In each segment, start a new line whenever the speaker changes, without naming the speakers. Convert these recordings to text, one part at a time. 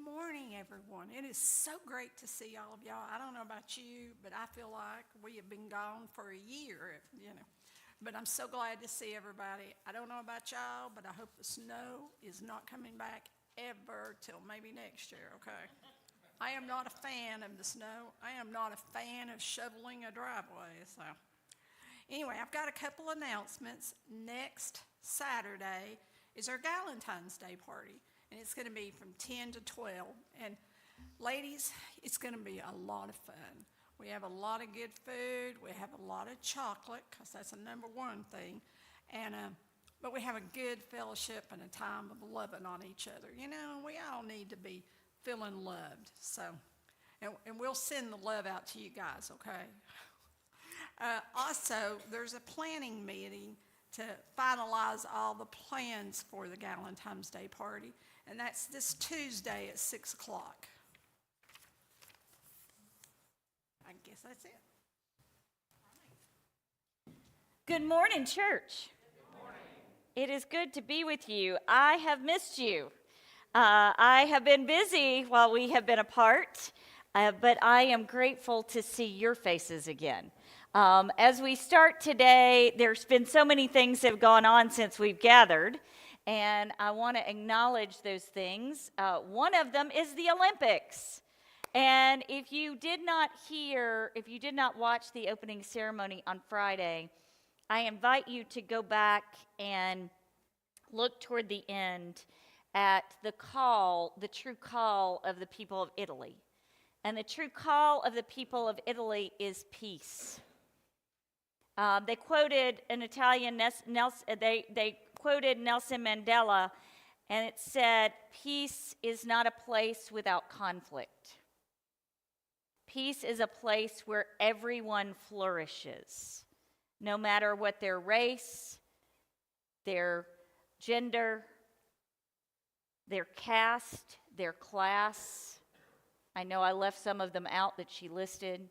morning, everyone. It is so great to see all of y'all. I don't know about you, but I feel like we have been gone for a year. But I'm so glad to see everybody. I don't know about y'all, but I hope the snow is not coming back ever till maybe next year, okay? I am not a fan of the snow. I am not a fan of shoveling a driveway, so. Anyway, I've got a couple announcements. Next Saturday is our Valentine's Day party, and it's going to be from 10 to 12. And ladies, it's going to be a lot of fun. We have a lot of good food. We have a lot of chocolate, because that's the number one thing. But we have a good fellowship and a time of loving on each other. We all need to be feeling loved. So, and we'll send the love out to you guys, okay? Also, there's a planning meeting to finalize all the plans for the Valentine's Day party, and that's this Tuesday at 6 o'clock. I guess that's it.
Good morning, church.
Good morning.
It is good to be with you. I have missed you. I have been busy while we have been apart, but I am grateful to see your faces again. As we start today, there's been so many things that have gone on since we've gathered, and I want to acknowledge those things. One of them is the Olympics. And if you did not watch the opening ceremony on Friday, I invite you to go back and look toward the end at the true call of the people of Italy. And the true call of the people of Italy is peace. They quoted an Italian, they quoted Nelson Mandela, and it said, "Peace is not a place without conflict. Peace is a place where everyone flourishes, no matter what their race, their gender, their caste, their class." I know I left some of them out that she listed.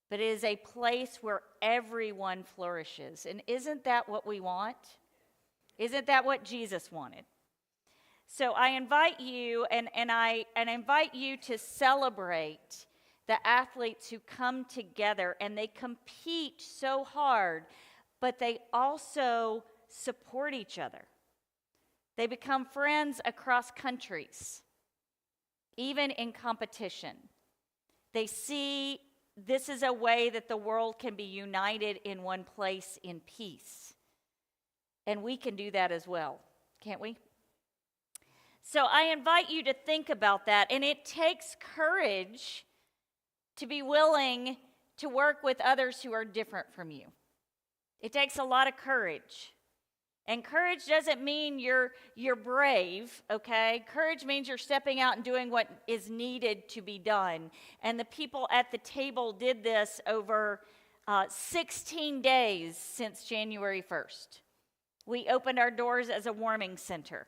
But it is a place where everyone flourishes. And isn't that what we want? Isn't that what Jesus wanted? So I invite you, and I invite you to celebrate the athletes who come together, and they compete so hard, but they also support each other. They become friends across countries, even in competition. They see this is a way that the world can be united in one place in peace. And we can do that as well, can't we? So I invite you to think about that. And it takes courage to be willing to work with others who are different from you. It takes a lot of courage. And courage doesn't mean you're brave, okay? Courage means you're stepping out and doing what is needed to be done. And the people at the table did this over 16 days since January 1st. We opened our doors as a warming center.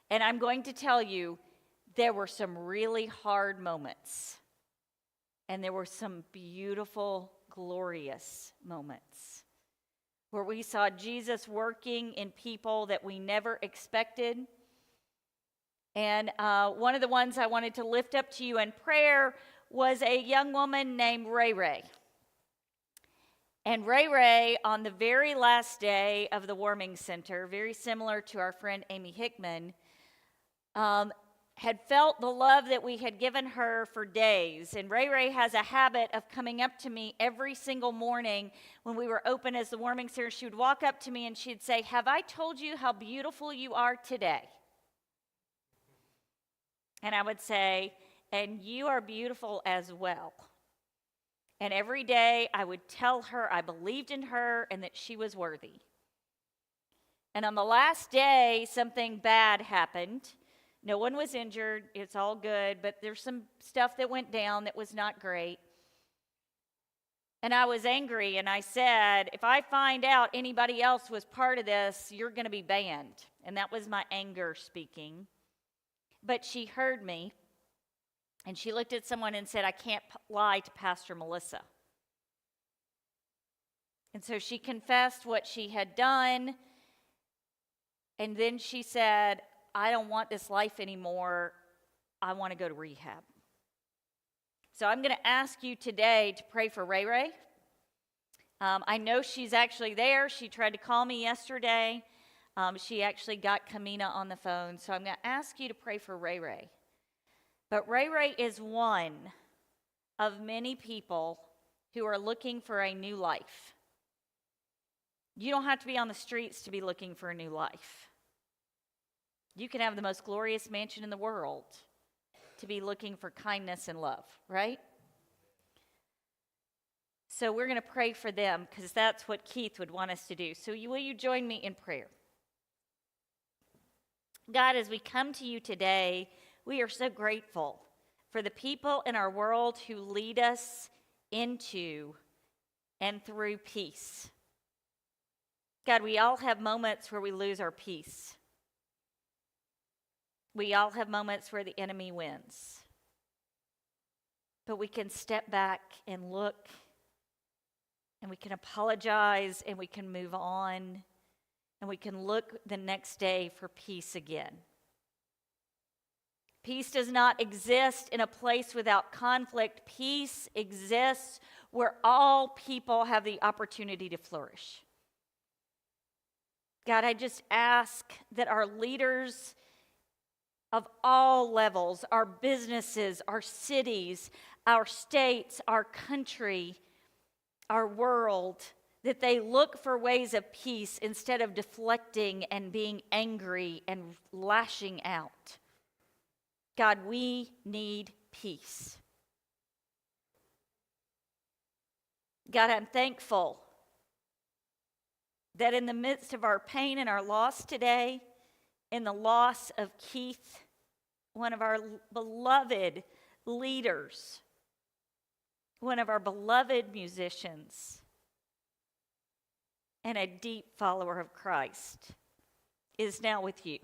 And I'm going to tell you, there were some really hard moments. And there were some beautiful, glorious moments, where we saw Jesus working in people that we never expected. And one of the ones I wanted to lift up to you in prayer was a young woman named Ray Ray. And Ray Ray, on the very last day of the warming center, very similar to our friend Amy Hickman, had felt the love that we had given her for days. And Ray Ray has a habit of coming up to me every single morning when we were open as the warming center. She would walk up to me and she'd say, "Have I told you how beautiful you are today?" And I would say, "And you are beautiful as well." And every day I would tell her I believed in her and that she was worthy. And on the last day, something bad happened. No one was injured. It's all good. But there's some stuff that went down that was not great. And I was angry, and I said, if I find out anybody else was part of this, you're going to be banned. And that was my anger speaking. But she heard me, and she looked at someone and said, "I can't lie to Pastor Melissa." And so she confessed what she had done. And then she said, "I don't want this life anymore. I want to go to rehab. So I'm going to ask you today to pray for Ray Ray. I know she's actually there. She tried to call me yesterday. She actually got Kamina on the phone. So I'm going to ask you to pray for Ray Ray. But Ray Ray is one of many people who are looking for a new life. You don't have to be on the streets to be looking for a new life. You can have the most glorious mansion in the world to be looking for kindness and love, right? So we're going to pray for them because that's what Keith would want us to do. So will you join me in prayer? God, as we come to you today, we are so grateful for the people in our world who lead us into and through peace. God, we all have moments where we lose our peace. We all have moments where the enemy wins. But we can step back and look, and we can apologize, and we can move on, and we can look the next day for peace again. Peace does not exist in a place without conflict. Peace exists where all people have the opportunity to flourish. God, I just ask that our leaders of all levels, our businesses, our cities, our states, our country, our world, that they look for ways of peace instead of deflecting and being angry and lashing out. God, we need peace. God, I'm thankful that in the midst of our pain and our loss today, in the loss of Keith, one of our beloved leaders, one of our beloved musicians, and a deep follower of Christ, is now with you.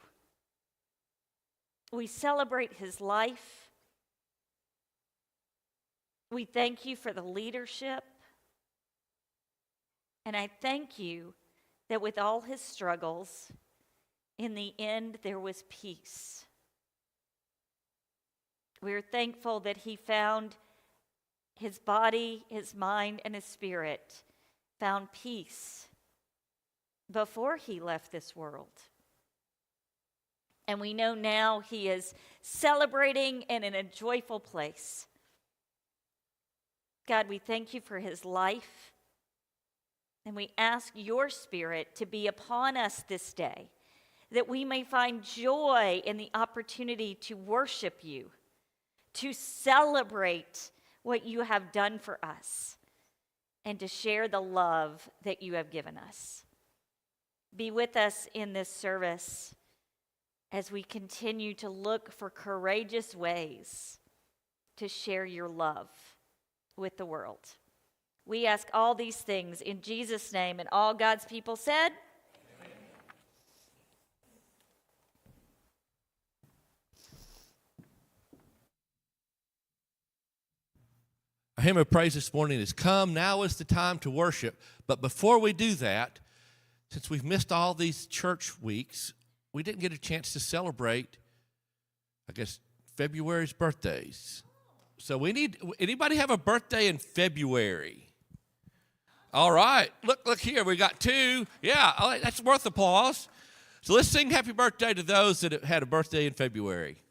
We celebrate his life. We thank you for the leadership. And I thank you that with all his struggles, in the end, there was peace. We're thankful that he found his body, his mind, and his spirit found peace before he left this world. And we know now he is celebrating and in a joyful place. God, we thank you for his life. And we ask your Spirit to be upon us this day, that we may find joy in the opportunity to worship you, to celebrate what you have done for us, and to share the love that you have given us. Be with us in this service as we continue to look for courageous ways to share your love with the world. We ask all these things in Jesus' name, and all God's people said, amen.
Our hymn of praise this morning is Come, Now is the Time to Worship. But before we do that, since we've missed all these church weeks, we didn't get a chance to celebrate, I guess, February's birthdays. So anybody have a birthday in February? All right, look here, we got two. Yeah, all right, that's worth applause. So let's sing happy birthday to those that had a birthday in February.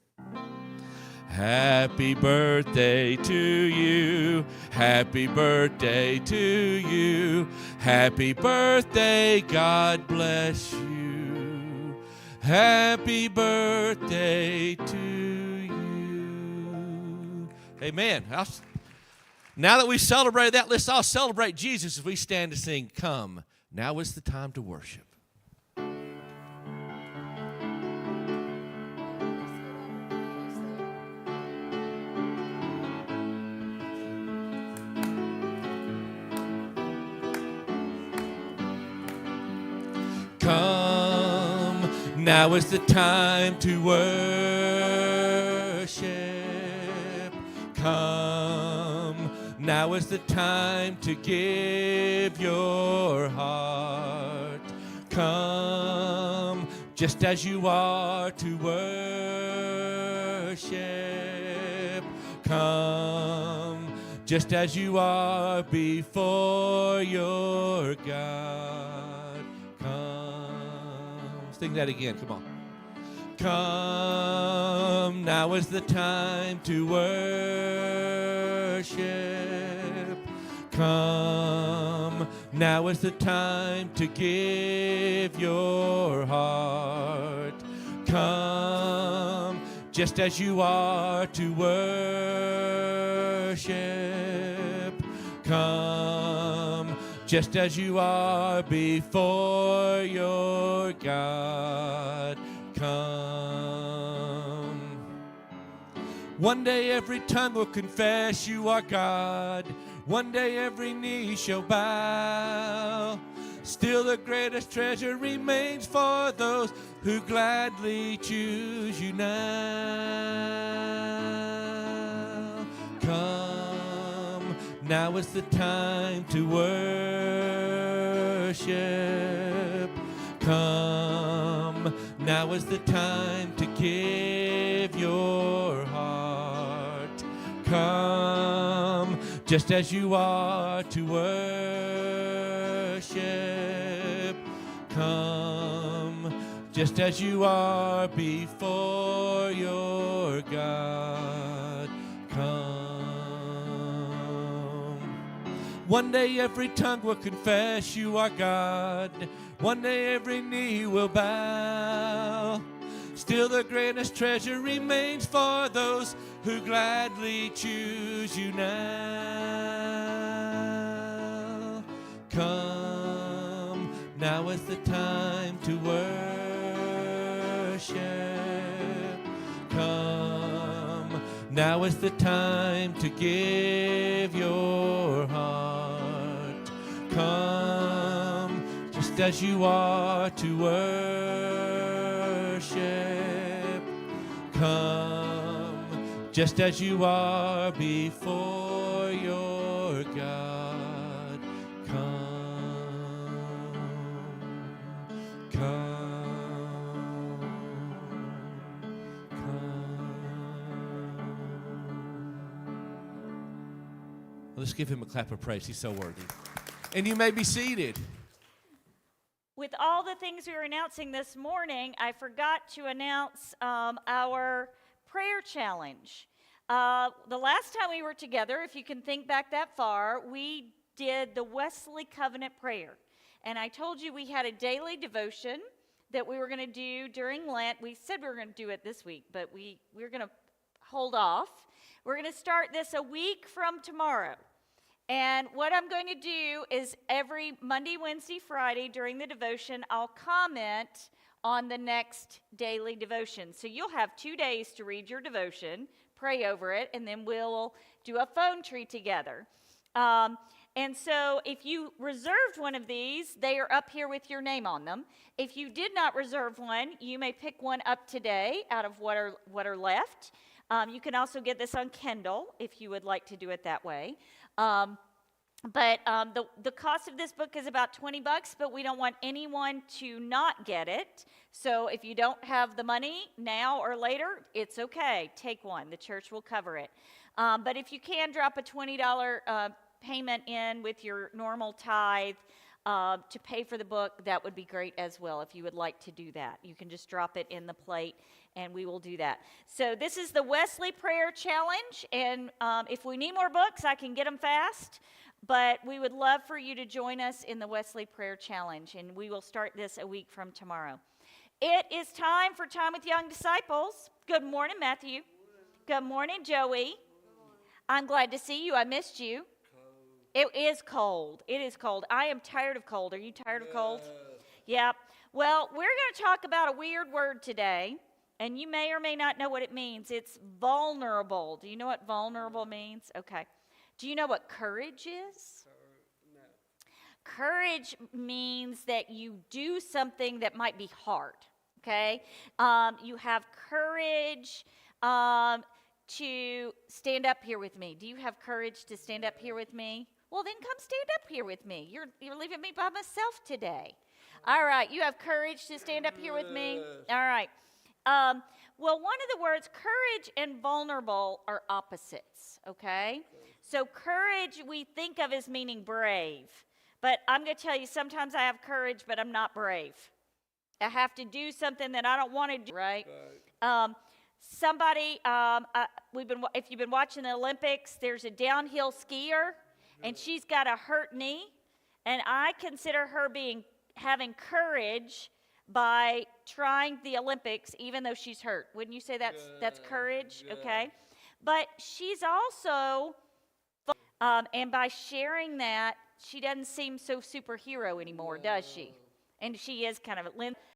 Happy birthday to you. Happy birthday to you. Happy birthday, God bless you. Happy birthday to you. Amen. Now that we celebrated that, let's all celebrate Jesus as we stand to sing, Come, Now is the Time to Worship. Come, now is the time to worship. Come, now is the time to give your heart. Come, just as you are to worship. Come, just as you are before your God. Come. Sing that again, come on. Come, now is the time to worship. Come, now is the time to give your heart. Come, just as you are to worship. Come, just as you are before your God. Come. One day every tongue will confess you are God. One day every knee shall bow. Still the greatest treasure remains for those who gladly choose you now. Come, now is the time to worship. Come, now is the time to give your heart. Come, just as you are to worship. Come, just as you are before your God. Come. One day every tongue will confess you are God. One day every knee will bow. Still the greatest treasure remains for those who gladly choose you now. Come, now is the time to worship. Come, now is the time to give your heart. Come, just as you are to worship. Come, just as you are before your God. Come, come, come. Let's give him a clap of praise. He's so worthy. And you may be seated.
With all the things we were announcing this morning, I forgot to announce our prayer challenge. The last time we were together, if you can think back that far, we did the Wesley Covenant Prayer. And I told you we had a daily devotion that we were going to do during Lent. We said we were going to do it this week, but we're going to hold off. We're going to start this a week from tomorrow. And what I'm going to do is every Monday, Wednesday, Friday during the devotion, I'll comment on the next daily devotion. So you'll have 2 days to read your devotion, pray over it, and then we'll do a phone tree together. And so if you reserved one of these, they are up here with your name on them. If you did not reserve one, you may pick one up today out of what are left. You can also get this on Kindle if you would like to do it that way. But the cost of this book is about $20, but we don't want anyone to not get it. So if you don't have the money now or later, it's okay. Take one. The church will cover it. But if you can drop a $20 payment in with your normal tithe to pay for the book, that would be great as well if you would like to do that. You can just drop it in the plate, and we will do that. So this is the Wesley Prayer Challenge, and if we need more books, I can get them fast. But we would love for you to join us in the Wesley Prayer Challenge, and we will start this a week from tomorrow. It is time for Time with Young Disciples. Good morning, Matthew. Good morning, Joey. I'm glad to see you. I missed you. It is cold. It is cold. I am tired of cold. Are you tired of cold? Yeah. Well, we're going to talk about a weird word today, and you may or may not know what it means. It's vulnerable. Do you know what vulnerable means? Okay. Do you know what courage is?
No.
Courage means that you do something that might be hard, okay? You have courage to stand up here with me. Do you have courage to stand up here with me? Well, then come stand up here with me. You're leaving me by myself today. All right, you have courage to stand up here with me? All right. Well, one of the words, courage and vulnerable, are opposites, okay? So courage we think of as meaning brave. But I'm going to tell you, sometimes I have courage, but I'm not brave. I have to do something that I don't want to do, right? If you've been watching the Olympics, there's a downhill skier, and she's got a hurt knee, and I consider her having courage by trying the Olympics, even though she's hurt. Wouldn't you say that's courage? Yeah. Okay. But she's also, and by sharing that, she doesn't seem so superhero anymore, does she? And she is kind of a